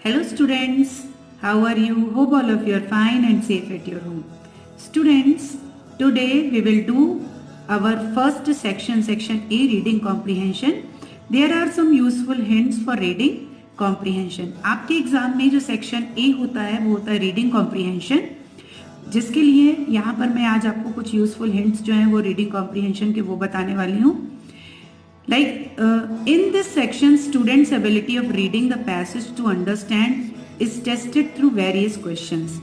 Hello students, how are you? Hope all of you are fine and safe at your home. Students, today we will do our first section, section A, reading comprehension. There are some useful hints for reading comprehension. आपके exam में जो section A होता है वो होता है reading comprehension, जिसके लिए यहाँ पर मैं आज आपको कुछ यूजफुल हिंट्स जो हैं वो रीडिंग कॉम्प्रीहेंशन के वो बताने वाली हूँ. In this section, students' ability of reading the passage to understand is tested through various questions.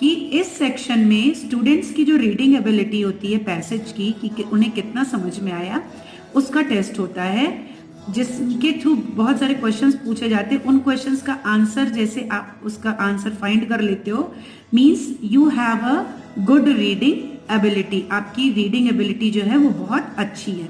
कि इस सेक्शन में स्टूडेंट्स की जो रीडिंग एबिलिटी होती है पैसेज की कि उन्हें कितना समझ में आया, उसका टेस्ट होता है, जिसके थ्रू बहुत सारे क्वेश्चंस पूछे जाते हैं. उन क्वेश्चंस का आंसर जैसे आप उसका आंसर फाइंड कर लेते हो, means you have a good reading ability. आपकी रीडिंग एबिलिटी जो है वो बहुत अच्छी है.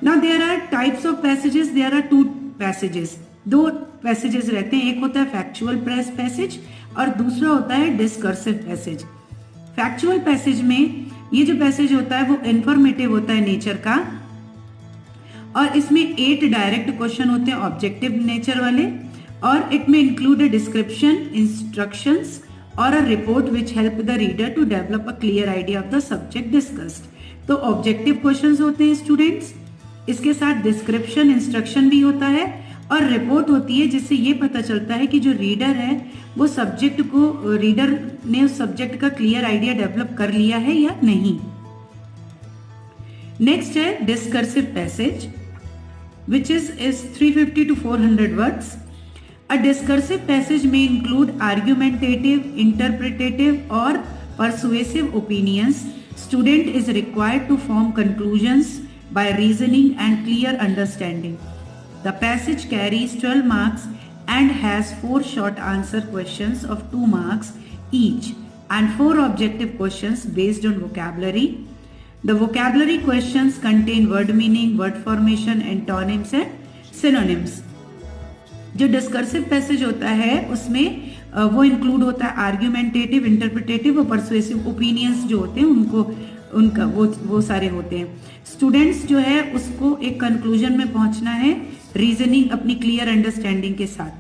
Now there are types of passages. There are two passages. दो passages रहते हैं. एक होता है factual passage और दूसरा होता है discursive passage. Factual passage में ये जो passage होता है वो informative होता है nature का, और इसमें 8 direct question होते हैं objective nature वाले, और it may include a description, instructions or a report which help the reader to develop a clear idea of the subject discussed. तो objective questions होते हैं students. इसके साथ डिस्क्रिप्शन, इंस्ट्रक्शन भी होता है और रिपोर्ट होती है, जिससे ये पता चलता है कि जो रीडर है वो सब्जेक्ट को, रीडर ने उस सब्जेक्ट का क्लियर आइडिया डेवलप कर लिया है या नहीं. नेक्स्ट है discursive passage, which is 350 to 400 words. A discursive passage में इंक्लूड आर्ग्यूमेंटेटिव, इंटरप्रिटेटिव और persuasive opinions. Student is required to form conclusions by reasoning and clear understanding. The passage carries 12 marks and has 4 short answer questions of 2 marks each and 4 objective questions based on vocabulary. The vocabulary questions contain word meaning, word formation, antonyms and synonyms. जो discursive passage होता है उसमें वो include होता है argumentative, interpretive और persuasive opinions जो होते हैं उनका वो सारे होते हैं. स्टूडेंट्स जो है उसको एक कंक्लूजन में पहुंचना है रीजनिंग अपनी क्लियर अंडरस्टैंडिंग के साथ.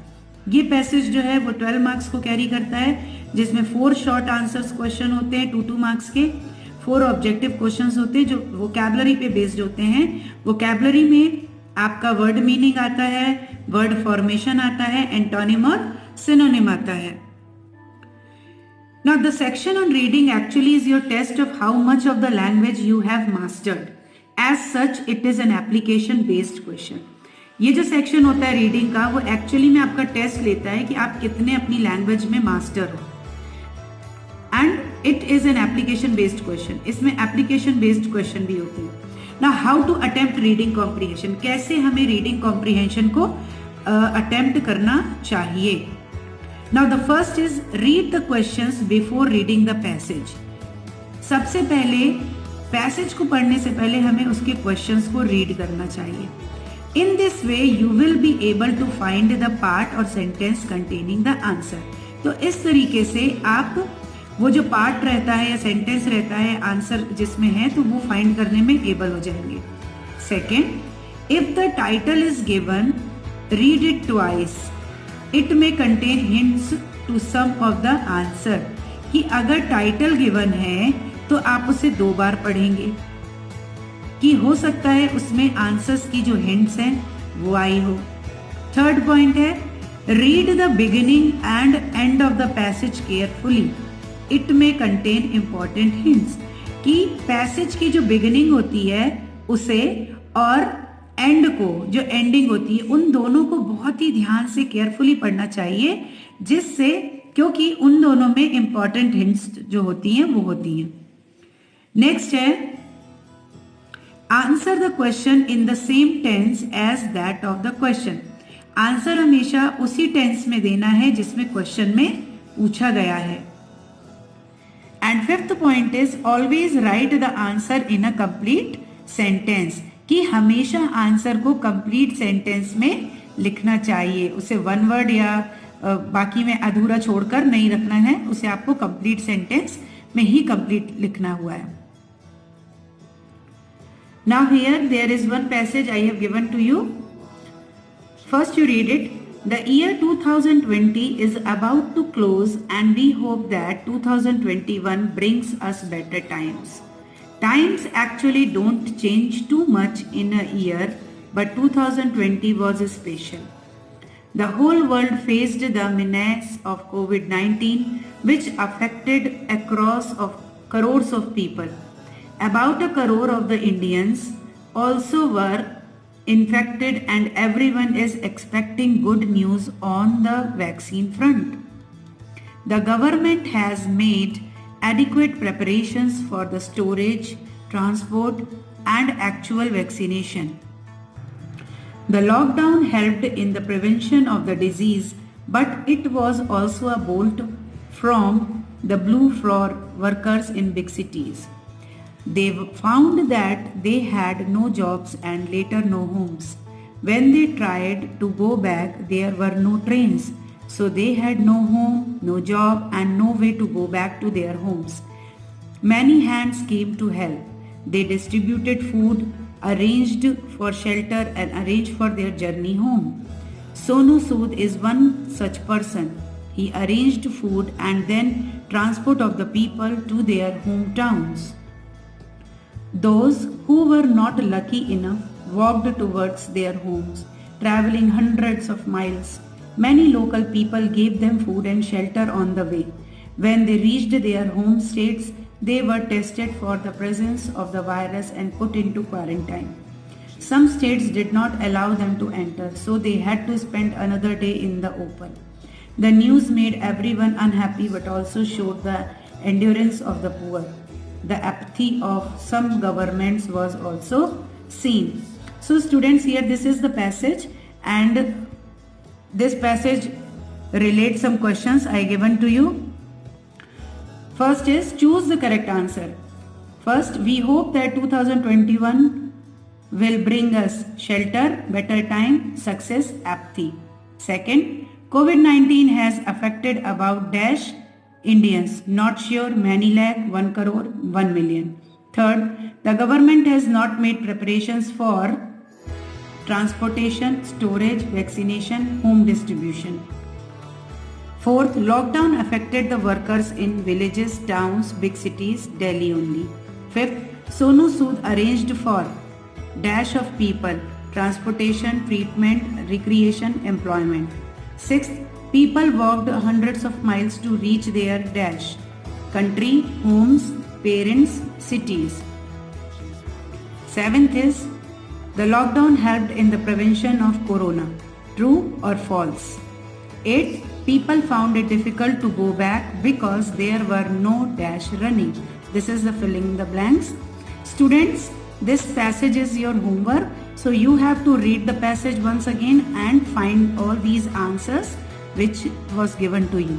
ये पैसेज जो है वो 12 मार्क्स को कैरी करता है, जिसमें 4 शॉर्ट आंसर्स क्वेश्चन होते हैं 2-2 मार्क्स के, 4 ऑब्जेक्टिव क्वेश्चंस होते हैं जो वोकैबुलरी पे बेस्ड होते हैं. वोकैबुलरी में आपका वर्ड मीनिंग आता है, वर्ड फॉर्मेशन आता है, एंटोनिम और सिनोनिम आता है. Now the section on reading actually is your test of how much of the language you have mastered. As such, it is an application based question. ये जो section होता है reading का वो एक्चुअली में आपका टेस्ट लेता है कि आप कितने अपनी लैंग्वेज में मास्टर हो. And it is an application based question. इसमें एप्लीकेशन बेस्ड क्वेश्चन भी होते हैं. Now how to attempt reading comprehension, कैसे हमें रीडिंग कॉम्प्रीहेंशन को अटेम्प्ट करना चाहिए. Now the first is read the questions before reading the passage. सबसे पहले पैसेज को पढ़ने से पहले हमें उसके क्वेश्चंस को रीड करना चाहिए. In this way you will be able to find the part or sentence containing the answer. तो इस तरीके से आप वो जो पार्ट रहता है या सेंटेंस रहता है आंसर जिसमें है तो वो फाइंड करने में एबल हो जाएंगे. Second, if the title is given, read it twice. It may contain hints to some of the answer. कि अगर टाइटल गिवन है तो आप उसे 2 बार पढ़ेंगे कि हो सकता है उसमें आंसर्स की जो हिंट्स हैं वो आई हो. थर्ड पॉइंट है read the beginning and end of the passage carefully. It may contain important hints. कि पैसेज की जो बिगिनिंग होती है उसे और एंड को जो एंडिंग होती है उन दोनों को बहुत ही ध्यान से केयरफुली पढ़ना चाहिए, जिससे क्योंकि उन दोनों में इंपॉर्टेंट हिंट्स जो होती हैं वो होती हैं. नेक्स्ट है answer the question in the same tense as that of the question. Answer हमेशा उसी टेंस में देना है जिसमें क्वेश्चन में पूछा गया है. And fifth point is always right the answer in a complete sentence. कि हमेशा आंसर को कंप्लीट सेंटेंस में लिखना चाहिए. उसे 1 वर्ड या बाकी में अधूरा छोड़कर नहीं रखना है, उसे आपको कंप्लीट सेंटेंस में ही कंप्लीट लिखना हुआ है. Now here there is one passage I have given to you. First you read it. The year 2020 is about to close and we hope that 2021 brings us better times. Times actually don't change too much in a year, but 2020 was special. The whole world faced the menace of COVID-19, which affected across of crores of people. About a crore of the Indians also were infected and everyone is expecting good news on the vaccine front. The government has made adequate preparations for the storage, transport and actual vaccination. The lockdown helped in the prevention of the disease, but it was also a bolt from the blue for workers in big cities. They found that they had no jobs and later no homes. When they tried to go back, there were no trains. So they had no home, no job and no way to go back to their homes. Many hands came to help. They distributed food, arranged for shelter and arranged for their journey home. Sonu Sood is one such person. He arranged food and then transport of the people to their hometowns. Those who were not lucky enough walked towards their homes, traveling hundreds of miles. Many local people gave them food and shelter on the way. When they reached their home states, they were tested for the presence of the virus and put into quarantine. Some states did not allow them to enter, so they had to spend another day in the open. The news made everyone unhappy but also showed the endurance of the poor. The apathy of some governments was also seen. So students, here this is the passage and this passage relates some questions I given to you. First is choose the correct answer. First, we hope that 2021 will bring us shelter, better time, success, apathy. Second, COVID-19 has affected about dash Indians, not sure, many lakh, 1 crore, 1 million. Third, the government has not made preparations for transportation, storage, vaccination, home distribution. Fourth, lockdown affected the workers in villages, towns, big cities, Delhi only. Fifth, Sonu Sood arranged for dash of people, transportation, treatment, recreation, employment. Sixth, people walked hundreds of miles to reach their dash, country, homes, parents, cities. Seventh is, the lockdown helped in the prevention of corona. True or false? Eighth, people found it difficult to go back because there were no dash running. This is the filling the blanks. Students, this passage is your homework. So you have to read the passage once again and find all these answers which was given to you.